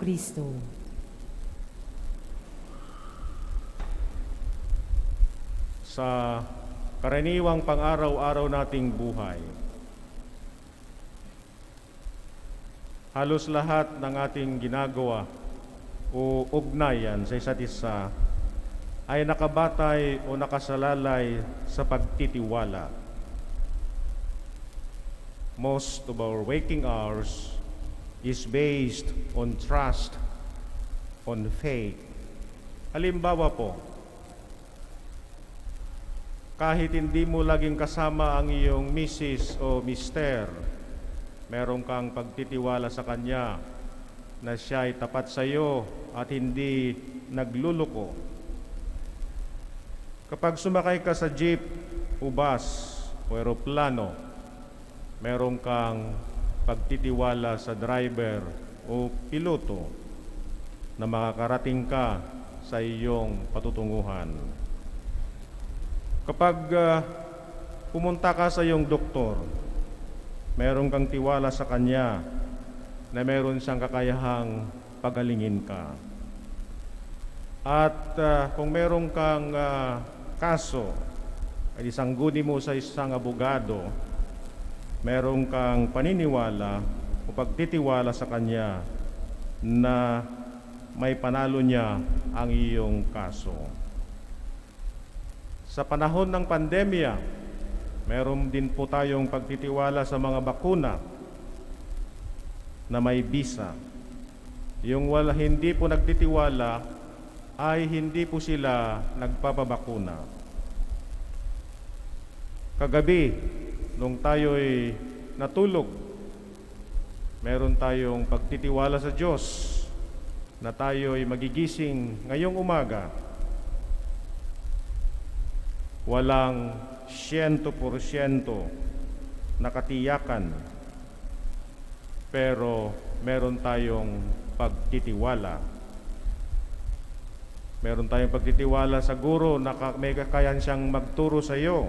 Kristo. Sa karaniwang pang-araw-araw nating buhay, halos lahat ng ating ginagawa o ugnayan sa isa't isa ay nakabatay o nakasalalay sa pagtitiwala. Most of our waking hours is based on trust, on faith. Halimbawa po, kahit hindi mo laging kasama ang iyong misis o mister, meron kang pagtitiwala sa kanya na siya ay tapat sa iyo at hindi nagluluko. Kapag sumakay ka sa jeep o bus o eroplano, meron kang pagtitiwala sa driver o piloto na makakarating ka sa iyong patutunguhan. Kapag pumunta ka sa iyong doktor, meron kang tiwala sa kanya na meron siyang kakayahang pagalingin ka. At kung meron kang kaso, ay isangguni mo sa isang abogado, meron kang paniniwala o pagtitiwala sa kanya na may panalo niya ang iyong kaso. Sa panahon ng pandemya, meron din po tayong pagtitiwala sa mga bakuna na may bisa. Yung hindi po nagtitiwala ay hindi po sila nagpapabakuna. Kagabi, nung tayo'y natulog, meron tayong pagtitiwala sa Diyos na tayo'y magigising ngayong umaga. Walang 100% na katiyakan, pero meron tayong pagtitiwala. Meron tayong pagtitiwala sa guro na may kakayahan siyang magturo sa iyo.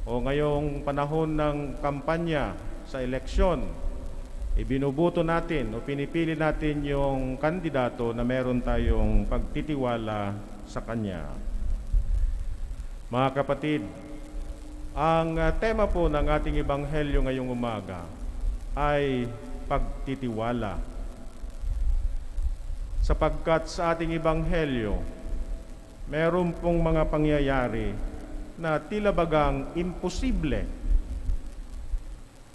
O ngayong panahon ng kampanya sa eleksyon, ibinubuto natin o pinipili natin yung kandidato na meron tayong pagtitiwala sa kanya. Mga kapatid, ang tema po ng ating ebanghelyo ngayong umaga ay pagtitiwala. Sapagkat sa ating ebanghelyo, meron pong mga pangyayari na tila bagang imposible.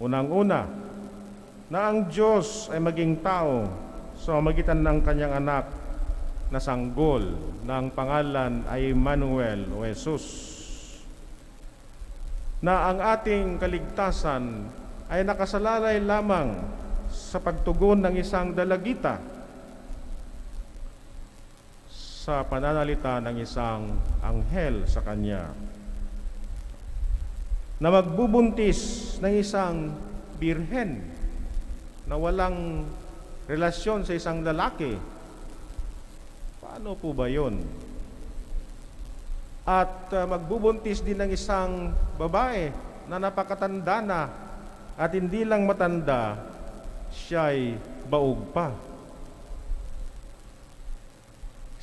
Unang-una, na ang Diyos ay maging tao sa magitan ng kanyang anak na sanggol na ang pangalan ay Emmanuel o Jesus. Na ang ating kaligtasan ay nakasalalay lamang sa pagtugon ng isang dalagita sa pananalita ng isang anghel sa kanya. Na magbubuntis ng isang birhen na walang relasyon sa isang lalaki. Paano po ba yun? At magbubuntis din ng isang babae na napakatanda na at hindi lang matanda, siya'y baog pa.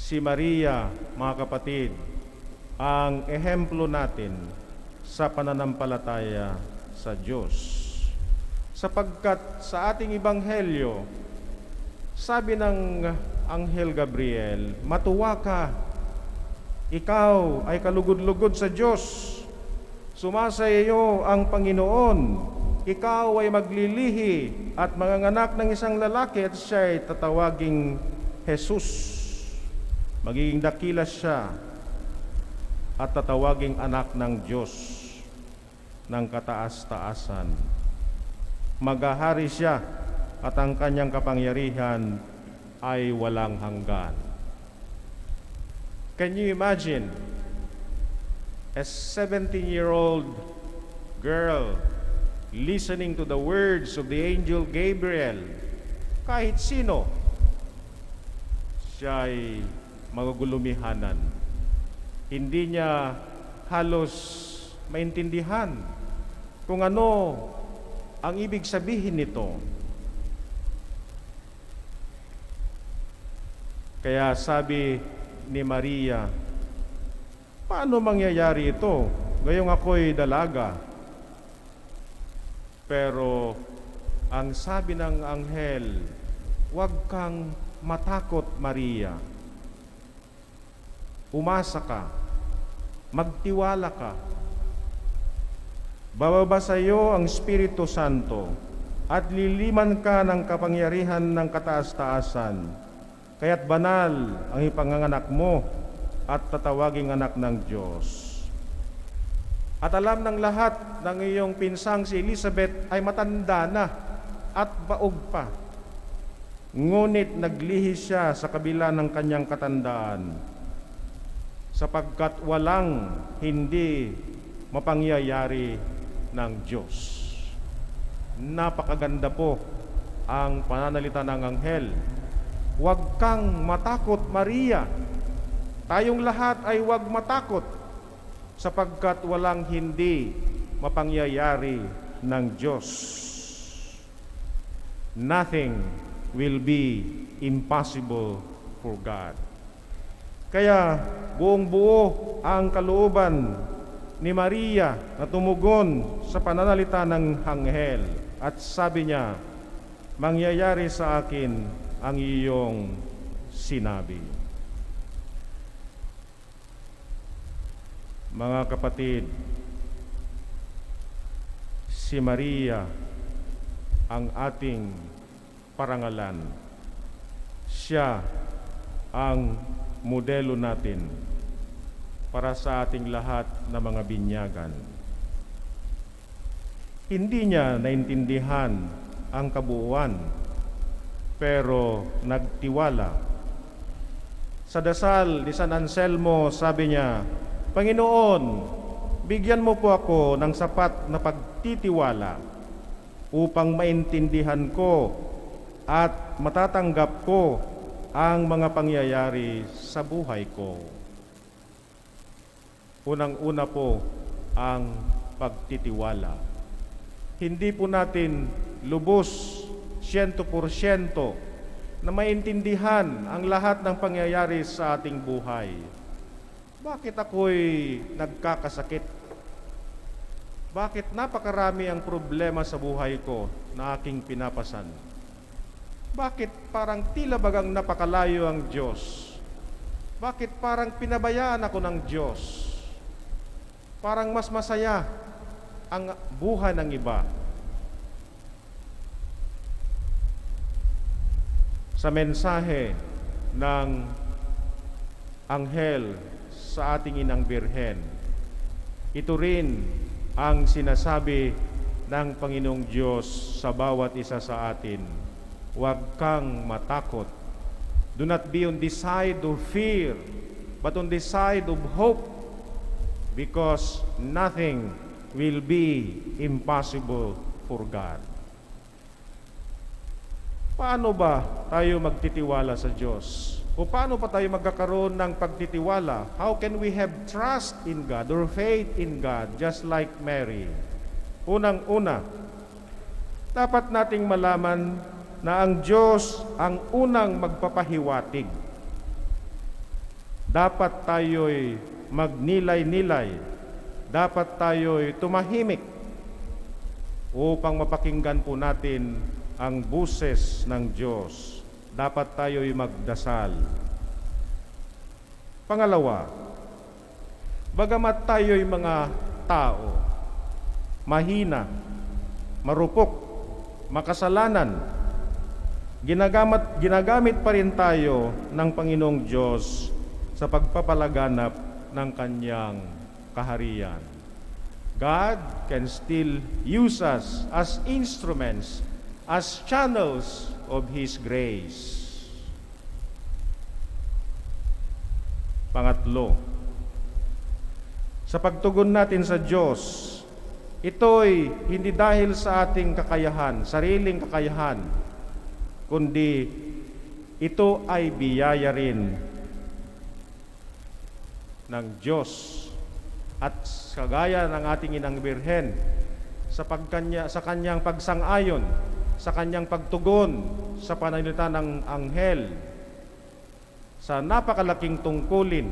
Si Maria, mga kapatid, ang ehemplo natin sa pananampalataya sa Diyos. Sapagkat sa ating ebanghelyo, sabi ng Anghel Gabriel, matuwa ka, ikaw ay kalugod-lugod sa Diyos. Sumasa iyo ang Panginoon. Ikaw ay maglilihi at manganganak ng isang lalaki at siya ay tatawaging Jesus. Magiging dakila siya at tatawaging anak ng Diyos ng kataas-taasan. Maghahari siya at ang kanyang kapangyarihan ay walang hanggan. Can you imagine a 17-year-old girl listening to the words of the angel Gabriel? Kahit sino, siya ay magugulumihanan. Hindi niya halos maintindihan kung ano ang ibig sabihin nito. Kaya sabi ni Maria, paano mangyayari ito? Gayong ako'y dalaga. Pero ang sabi ng anghel, huwag kang matakot, Maria. Umasa ka, magtiwala ka. Bababa sa iyo ang Espiritu Santo at liliman ka ng kapangyarihan ng kataas-taasan. Kaya't banal ang ipanganganak mo at tatawaging anak ng Diyos. At alam ng lahat ng iyong pinsang si Elizabeth ay matanda na at baog pa. Ngunit naglihi siya sa kabila ng kanyang katandaan, sapagkat walang hindi mapangyayari ng Diyos. Napakaganda po ang pananalita ng anghel. Huwag kang matakot, Maria. Tayong lahat ay huwag matakot, sapagkat walang hindi mapangyayari ng Diyos. Nothing will be impossible for God. Kaya buong buo ang kalooban ni Maria na tumugon sa pananalita ng anghel at sabi niya, mangyayari sa akin ang iyong sinabi. Mga kapatid, si Maria ang ating parangalan. Siya ang modelo natin para sa ating lahat na mga binyagan. Hindi niya naintindihan ang kabuuan, pero nagtiwala. Sa dasal ni San Anselmo, sabi niya, Panginoon, bigyan mo po ako ng sapat na pagtitiwala upang maintindihan ko at matatanggap ko ang mga pangyayari sa buhay ko. Unang-una po ang pagtitiwala. Hindi po natin lubos 100% na maintindihan ang lahat ng pangyayari sa ating buhay. Bakit ako'y nagkakasakit? Bakit napakarami ang problema sa buhay ko na aking pinapasan? Bakit parang tila bagang napakalayo ang Diyos? Bakit parang pinabayaan ako ng Diyos? Parang mas masaya ang buhay ng iba. Sa mensahe ng anghel sa ating Inang Birhen, ito rin ang sinasabi ng Panginoong Diyos sa bawat isa sa atin. Huwag kang matakot. Do not be on the side of fear, but on the side of hope, because nothing will be impossible for God. Paano ba tayo magtitiwala sa Diyos? O paano pa tayo magkakaroon ng pagtitiwala? How can we have trust in God or faith in God just like Mary? Unang-una, dapat nating malaman na ang Diyos ang unang magpapahiwatig. Dapat tayo'y magnilay-nilay. Dapat tayo'y tumahimik upang mapakinggan po natin ang buses ng Diyos. Dapat tayo'y magdasal. Pangalawa, bagamat tayo'y mga tao, mahina, marupok, makasalanan, ginagamit pa rin tayo ng Panginoong Diyos sa pagpapalaganap ng Kanyang kaharian. God can still use us as instruments, as channels of His grace. Pangatlo, sa pagtugon natin sa Diyos, ito'y hindi dahil sa ating kakayahan, sariling kakayahan, kundi ito ay biyaya rin ng Diyos. At kagaya ng ating Inang Birhen, sa kanyang pagsang-ayon, sa kanyang pagtugon sa pananalita ng anghel, sa napakalaking tungkulin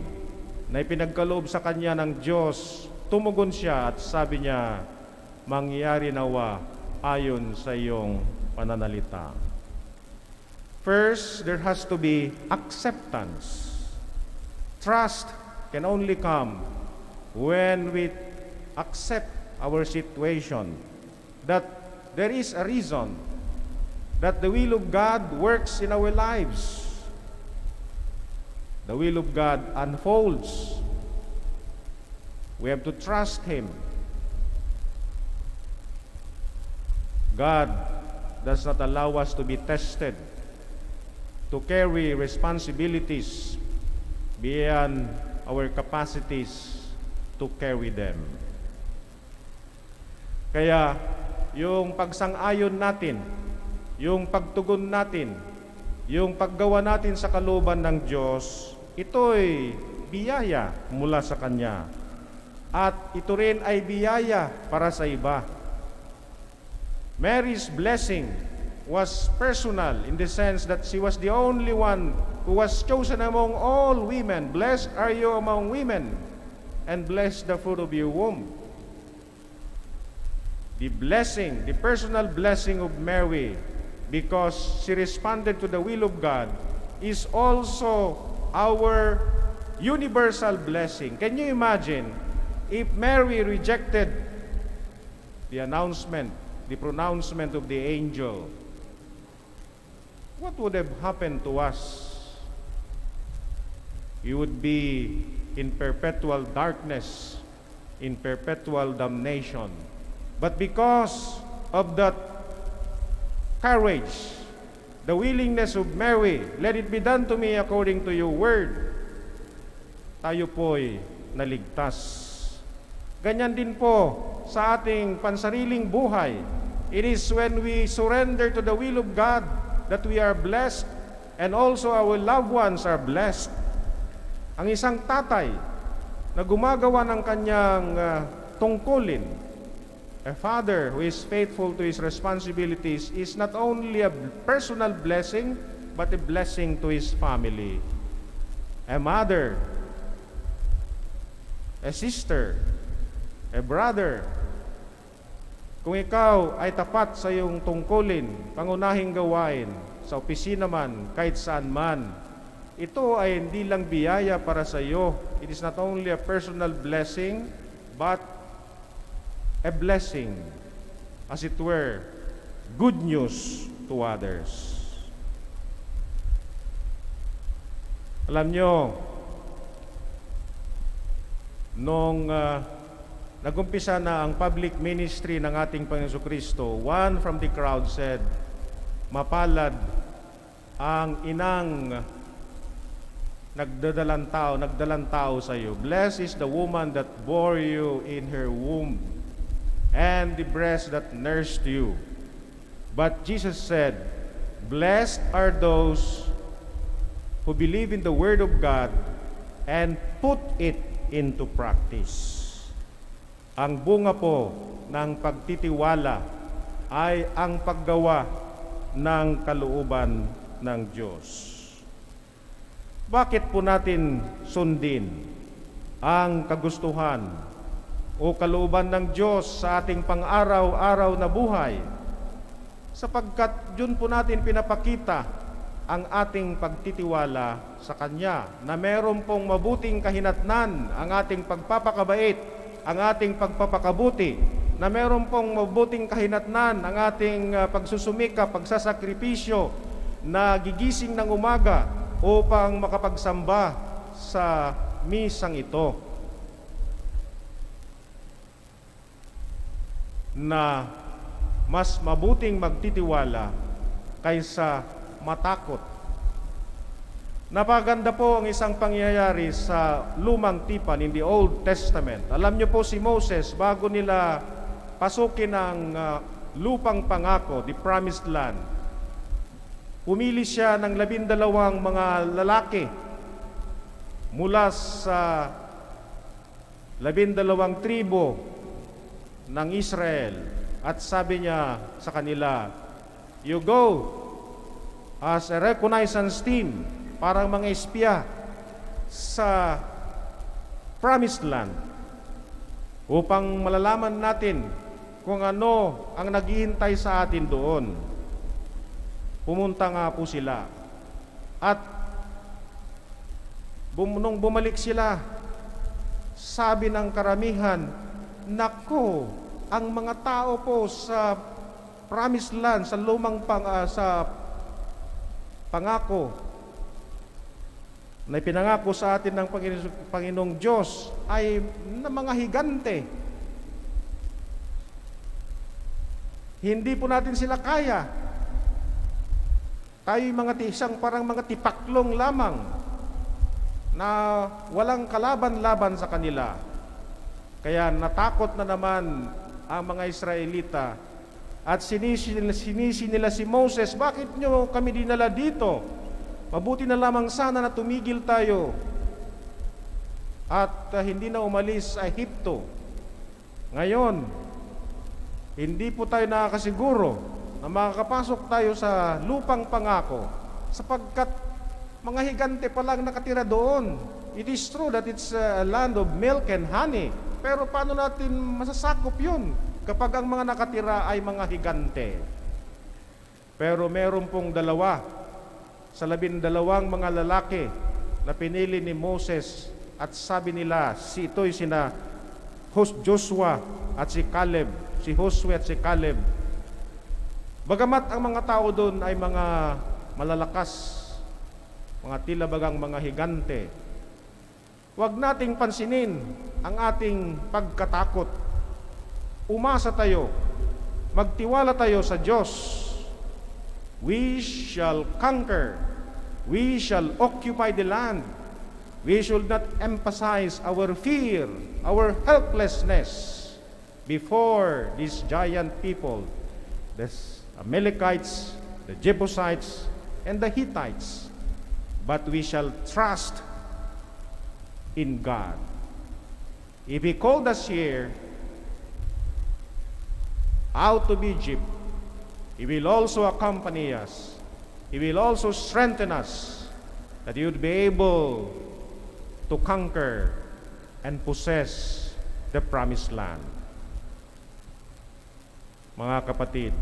na ipinagkaloob sa kanya ng Diyos, tumugon siya at sabi niya, mangyari nawa ayon sa iyong pananalita. First, there has to be acceptance. Trust can only come when we accept our situation, that there is a reason, that the will of God works in our lives. The will of God unfolds. We have to trust Him. God does not allow us to be tested, to carry responsibilities beyond our capacities to carry them. Kaya, yung pagsang-ayon natin, yung pagtugon natin, yung paggawa natin sa kalooban ng Diyos, ito'y biyaya mula sa Kanya. At ito rin ay biyaya para sa iba. Mary's blessing was personal in the sense that she was the only one who was chosen among all women. Blessed are you among women, and blessed the fruit of your womb. The blessing, the personal blessing of Mary, because she responded to the will of God, is also our universal blessing. Can you imagine if Mary rejected the announcement, the pronouncement of the angel? What would have happened to us? We would be in perpetual darkness, in perpetual damnation. But because of that courage, the willingness of Mary, let it be done to me according to your word, tayo po'y naligtas. Ganyan din po sa ating pansariling buhay. It is when we surrender to the will of God that we are blessed, and also our loved ones are blessed. Ang isang tatay na gumagawa ng kanyang tungkulin, a father who is faithful to his responsibilities, is not only a personal blessing, but a blessing to his family. A mother, a sister, a brother, kung ikaw ay tapat sa iyong tungkulin, pangunahing gawain, sa opisina man, kahit saan man, ito ay hindi lang biyaya para sa iyo. It is not only a personal blessing, but a blessing, as it were, good news to others. Alam nyo, nung nagumpisa na ang public ministry ng ating Panginoon Jesucristo, one from the crowd said, mapalad ang inang nagdalang tao sa iyo. Blessed is the woman that bore you in her womb, and the breast that nursed you. But Jesus said, blessed are those who believe in the word of God and put it into practice. Ang bunga po ng pagtitiwala ay ang paggawa ng kalooban ng Diyos. Bakit po natin sundin ang kagustuhan o kalooban ng Diyos sa ating pang-araw-araw na buhay? Sapagkat yun po natin pinapakita ang ating pagtitiwala sa Kanya, na meron pong mabuting kahinatnan ang ating pagpapakabait, ang ating pagpapakabuti, na meron pong mabuting kahinatnan ang ating pagsusumika, pagsasakripisyo, na gigising ng umaga upang makapagsamba sa misang ito, na mas mabuting magtitiwala kaysa matakot. Napaganda po ang isang pangyayari sa lumang tipan in the Old Testament. Alam niyo po si Moses, bago nila pasukin ang lupang pangako, the promised land, pumili siya ng 12 mga lalaki mula sa 12 tribo ng Israel, at sabi niya sa kanila, you go as a reconnaissance team parang mga espiya sa Promised Land upang malalaman natin kung ano ang naghihintay sa atin doon. Pumunta nga po sila at nung bumalik sila, sabi ng karamihan, "Nako, ang mga tao po sa Promised Land, sa sa pangako na pinangako sa atin ng Panginoong Diyos ay na mga higante. Hindi po natin sila kaya. Tayo'y isang parang mga tipaklong lamang na walang kalaban-laban sa kanila." Kaya natakot na naman ang mga Israelita at sinisi nila si Moses, "Bakit nyo kami dinala dito? Mabuti na lamang sana na tumigil tayo at hindi na umalis sa Ehipto. Ngayon, hindi po tayo nakakasiguro na makakapasok tayo sa lupang pangako sapagkat mga higante pa lang nakatira doon. It is true that it's a land of milk and honey, pero paano natin masasakop yun kapag ang mga nakatira ay mga higante?" Pero meron pong dalawa sa 12 mga lalaki na pinili ni Moses at sabi nila, ito'y sina Joshua at si Caleb, si Josue at si Caleb. Bagamat ang mga tao doon ay mga malalakas, mga tila bagang mga higante, huwag nating pansinin ang ating pagkatakot. Umasa tayo, magtiwala tayo sa Diyos. We shall conquer. We shall occupy the land. We should not emphasize our fear, our helplessness before these giant people, the Amalekites, the Jebusites, and the Hittites. But we shall trust in God. If He called us here out of Egypt, He will also accompany us. He will also strengthen us that you would be able to conquer and possess the Promised Land. Mga kapatid,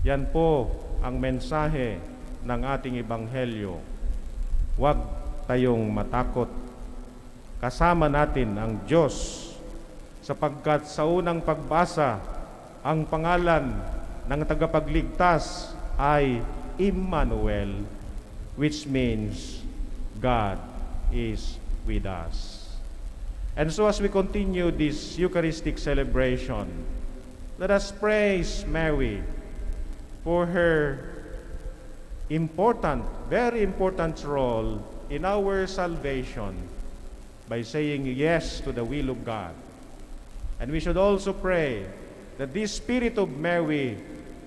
yan po ang mensahe ng ating Ebanghelyo. Huwag tayong matakot. Kasama natin ang Diyos sapagkat sa unang pagbasa, ang pangalan ng tagapagligtas ay Immanuel, which means God is with us. And so as we continue this Eucharistic celebration, let us praise Mary for her very important role in our salvation by saying yes to the will of God. And we should also pray that this spirit of Mary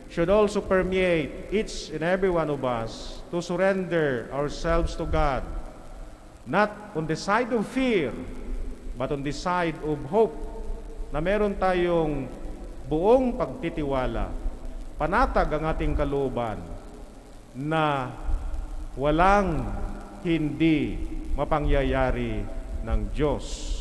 should also permeate each and every one of us to surrender ourselves to God, not on the side of fear, but on the side of hope, na meron tayong buong pagtitiwala, panatag ang ating kalooban, na walang hindi mapangyayari ng Diyos.